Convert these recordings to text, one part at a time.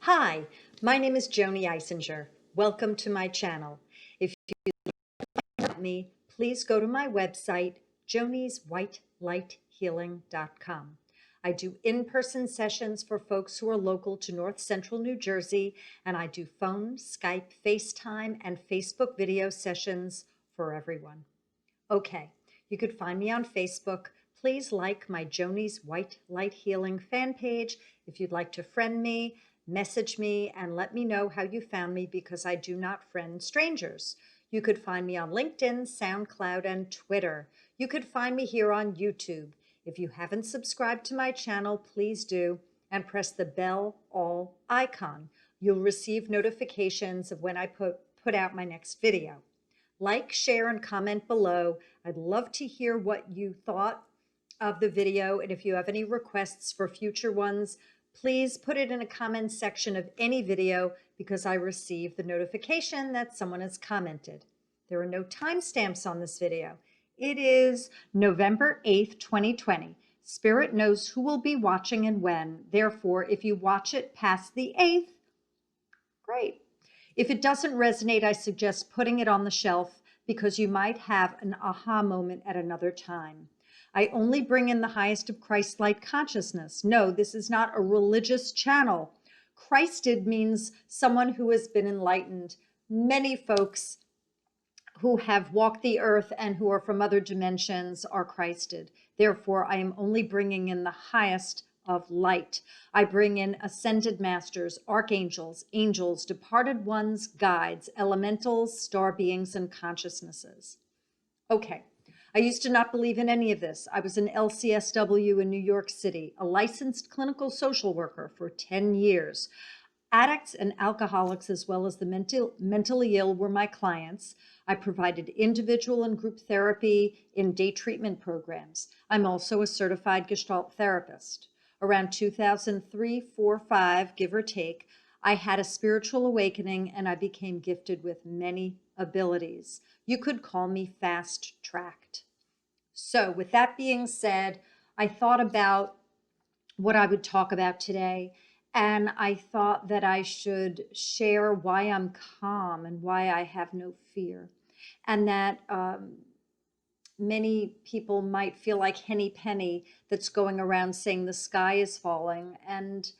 Hi, my name is Joanie'S. Welcome to my channel. If you like me, please go to my website, Joanie'sWhiteLightHealing.com. I do in-person sessions for folks who are local to North Central New Jersey, and I do phone, Skype, FaceTime, and Facebook video sessions for everyone. Okay, you could find me on Facebook. Please like my Joanie'S White Light Healing fan page if you'd like to friend me. Message me and let me know how you found me because I do not friend strangers. You could find me on LinkedIn, SoundCloud, and Twitter. You could find me here on YouTube. If you haven't subscribed to my channel, please do and press the bell all icon. You'll receive notifications of when I put out my next video. Like, share, and comment below. I'd love to hear what you thought of the video, and if you have any requests for future ones, please put it in a comment section of any video because I receive the notification that someone has commented. There are no timestamps on this video. It is November 8th, 2020. Spirit knows who will be watching and when. Therefore, if you watch it past the 8th, great. If it doesn't resonate, I suggest putting it on the shelf because you might have an aha moment at another time. I only bring in the highest of Christ-like consciousness. No, this is not a religious channel. Christed means someone who has been enlightened. Many folks who have walked the earth and who are from other dimensions are Christed. Therefore, I am only bringing in the highest of light. I bring in ascended masters, archangels, angels, departed ones, guides, elementals, star beings, and consciousnesses. Okay. I used to not believe in any of this. I was an LCSW in New York City, a licensed clinical social worker for 10 years. Addicts and alcoholics, as well as the mentally ill, were my clients. I provided individual and group therapy in day treatment programs. I'm also a certified Gestalt therapist. Around 2003, 4, 5, give or take, I had a spiritual awakening and I became gifted with many abilities. You could call me fast-tracked. So with that being said, I thought about what I would talk about today, and I thought that I should share why I'm calm and why I have no fear, and that many people might feel like Henny Penny that's going around saying the sky is falling, and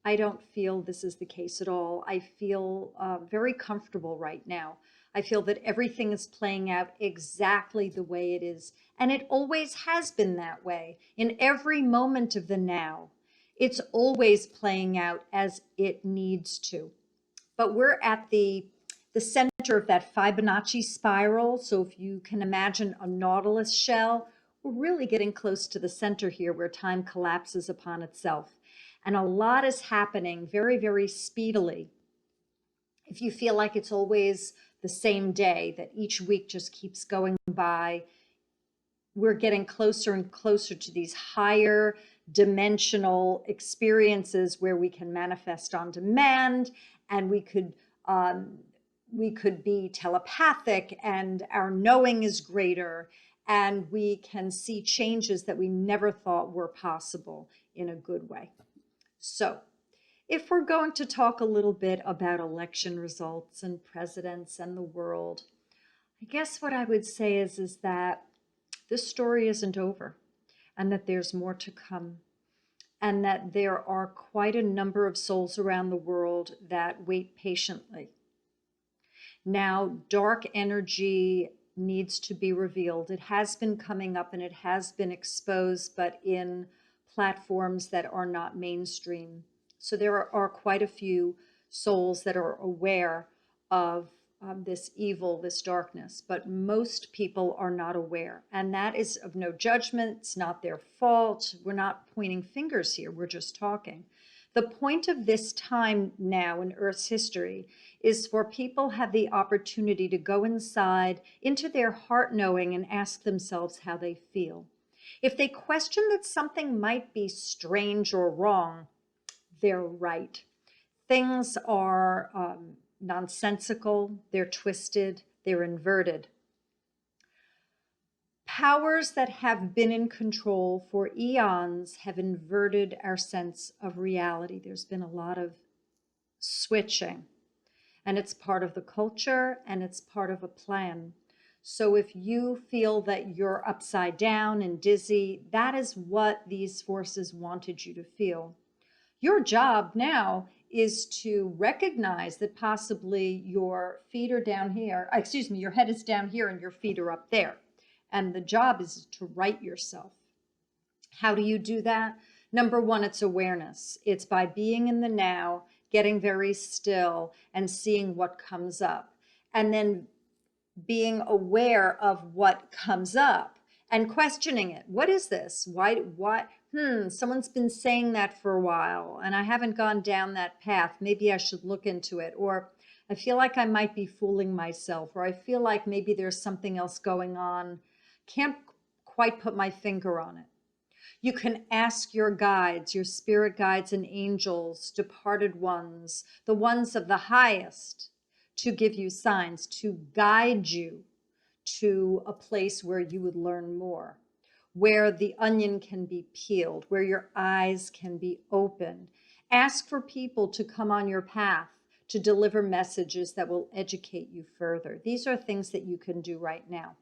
I don't feel this is the case at all. I feel very comfortable right now. I feel that everything is playing out exactly the way it is, and it always has been that way. In every moment of the now, it's always playing out as it needs to. But we're at the center of that Fibonacci spiral. So if you can imagine a nautilus shell, we're really getting close to the center here where time collapses upon itself. And a lot is happening very, very speedily. If you feel like it's always the same day, that each week just keeps going by, we're getting closer and closer to these higher dimensional experiences where we can manifest on demand, and we could be telepathic, and our knowing is greater, and we can see changes that we never thought were possible in a good way. So if we're going to talk a little bit about election results and presidents and the world, I guess what I would say is that this story isn't over, and that there's more to come, and that there are quite a number of souls around the world that wait patiently. Now, dark energy needs to be revealed. It has been coming up and it has been exposed, but in platforms that are not mainstream. So there are quite a few souls that are aware of this evil, this darkness, but most people are not aware. And that is of no judgment. It's not their fault. We're not pointing fingers here. We're just talking. The point of this time now in Earth's history is for people have the opportunity to go inside into their heart knowing and ask themselves how they feel. If they question that something might be strange or wrong, they're right. Things are nonsensical, they're twisted, they're inverted. Powers that have been in control for eons have inverted our sense of reality. There's been a lot of switching. And it's part of the culture and it's part of a plan. So if you feel that you're upside down and dizzy, that is what these forces wanted you to feel. Your job now is to recognize that possibly your feet are down here, excuse me, your head is down here and your feet are up there. And the job is to right yourself. How do you do that? Number one, it's awareness. It's by being in the now, getting very still and seeing what comes up. And then being aware of what comes up and questioning it. What is this? Why, someone's been saying that for a while and I haven't gone down that path. Maybe I should look into it. Or I feel like I might be fooling myself, or I feel like maybe there's something else going on. Can't quite put my finger on it. You can ask your guides, your spirit guides and angels, departed ones, the ones of the highest, to give you signs, to guide you to a place where you would learn more, where the onion can be peeled, where your eyes can be opened. Ask for people to come on your path to deliver messages that will educate you further. These are things that you can do right now.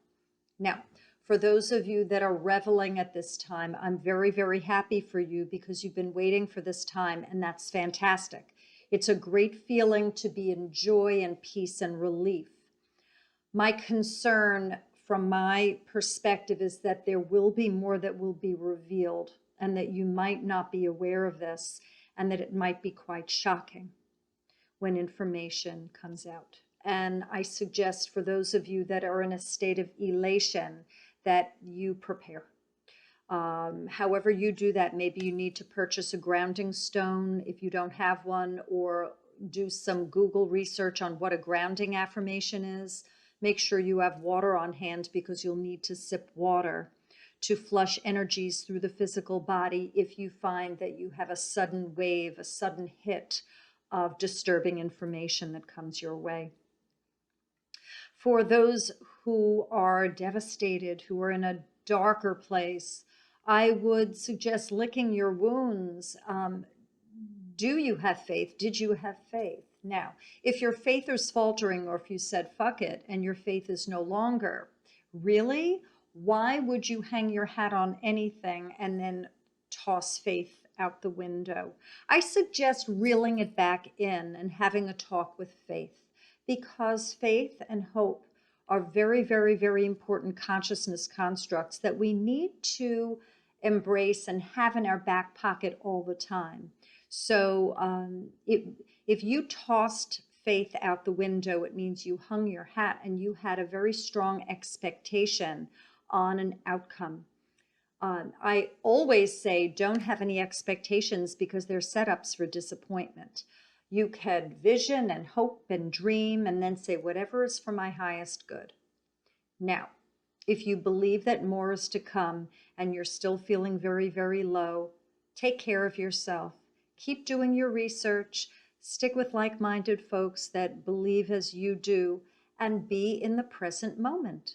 Now, for those of you that are reveling at this time, I'm very, very happy for you because you've been waiting for this time, and that's fantastic. It's a great feeling to be in joy and peace and relief. My concern from my perspective is that there will be more that will be revealed and that you might not be aware of this and that it might be quite shocking when information comes out. And I suggest for those of you that are in a state of elation that you prepare. However you do that, maybe you need to purchase a grounding stone if you don't have one, or do some Google research on what a grounding affirmation is. Make sure you have water on hand because you'll need to sip water to flush energies through the physical body if you find that you have a sudden wave, a sudden hit of disturbing information that comes your way. For those who are devastated, who are in a darker place, I would suggest licking your wounds. Do you have faith? Did you have faith? Now, if your faith is faltering, or if you said, fuck it, and your faith is no longer, really? Why would you hang your hat on anything and then toss faith out the window? I suggest reeling it back in and having a talk with faith, because faith and hope are very, very, very important consciousness constructs that we need to embrace and have in our back pocket all the time. So if you tossed faith out the window, it means you hung your hat and you had a very strong expectation on an outcome. I always say don't have any expectations because they're setups for disappointment. You can vision and hope and dream and then say whatever is for my highest good. Now, if you believe that more is to come and you're still feeling very, very low, take care of yourself. Keep doing your research. Stick with like-minded folks that believe as you do, and be in the present moment.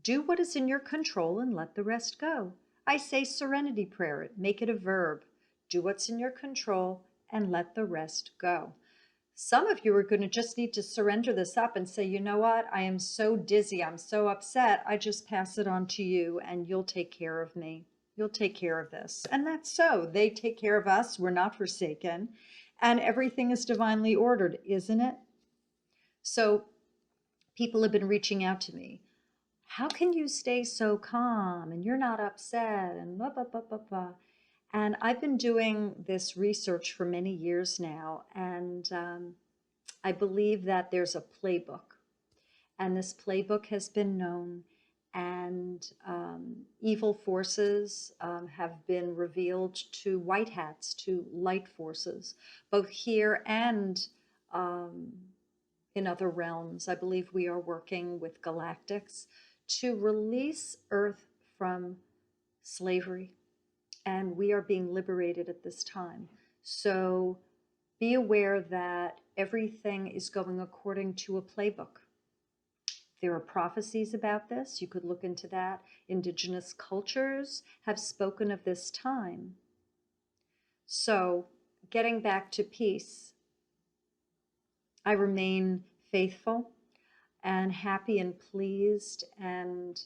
Do what is in your control and let the rest go. I say serenity prayer it, make it a verb. Do what's in your control and let the rest go. Some of you are going to just need to surrender this up and say, you know what, I am so dizzy, I'm so upset, I just pass it on to you and you'll take care of me. You'll take care of this. And that's so. They take care of us. We're not forsaken. And everything is divinely ordered, isn't it? So people have been reaching out to me. How can you stay so calm and you're not upset and blah, blah, blah, blah, blah. And I've been doing this research for many years now, and I believe that there's a playbook, and this playbook has been known, and evil forces have been revealed to white hats, to light forces, both here and in other realms. I believe we are working with galactics to release Earth from slavery. And we are being liberated at this time. So be aware that everything is going according to a playbook. There are prophecies about this. You could look into that. Indigenous cultures have spoken of this time. So getting back to peace, I remain faithful and happy and pleased, and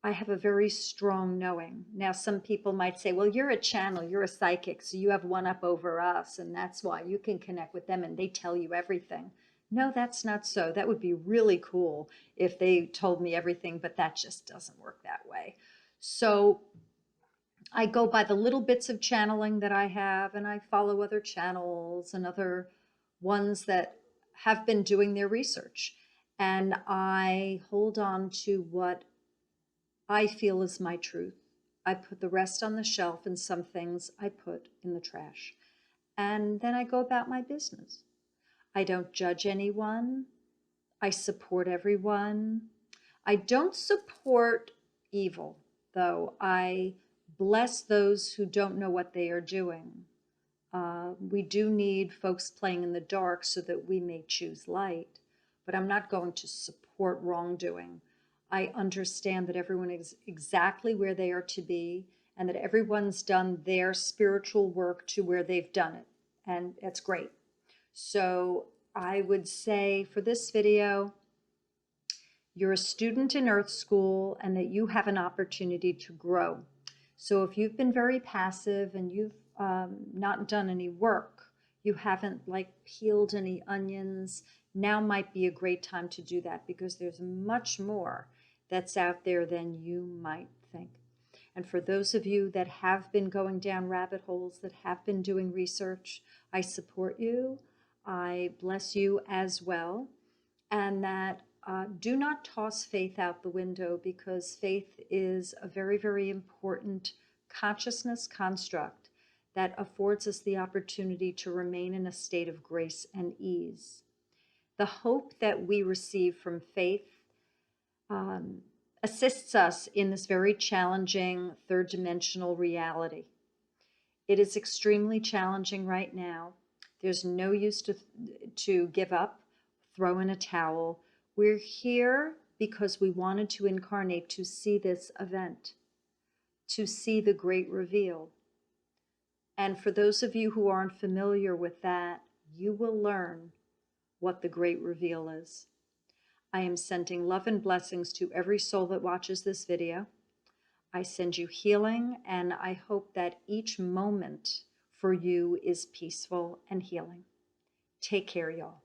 I have a very strong knowing. Now, some people might say, well, you're a channel, you're a psychic, so you have one up over us, and that's why you can connect with them and they tell you everything. No, that's not so. That would be really cool if they told me everything, but that just doesn't work that way. So I go by the little bits of channeling that I have, and I follow other channels and other ones that have been doing their research. And I hold on to what I feel is my truth. I put the rest on the shelf, and some things I put in the trash. And then I go about my business. I don't judge anyone. I support everyone. I don't support evil, though. I bless those who don't know what they are doing. We do need folks playing in the dark so that we may choose light, but I'm not going to support wrongdoing. I understand that everyone is exactly where they are to be and that everyone's done their spiritual work to where they've done it, and that's great. So I would say for this video, you're a student in Earth School and that you have an opportunity to grow. So if you've been very passive and you've not done any work, you haven't like peeled any onions, now might be a great time to do that because there's much more that's out there than you might think. And for those of you that have been going down rabbit holes, that have been doing research, I support you. I bless you as well. And that do not toss faith out the window, because faith is a very, very important consciousness construct that affords us the opportunity to remain in a state of grace and ease. The hope that we receive from faith assists us in this very challenging third dimensional reality. It is extremely challenging right now. There's no use to give up, throw in a towel. We're here because we wanted to incarnate to see this event, to see the great reveal. And for those of you who aren't familiar with that, you will learn what the great reveal is. I am sending love and blessings to every soul that watches this video. I send you healing, and I hope that each moment for you is peaceful and healing. Take care, y'all.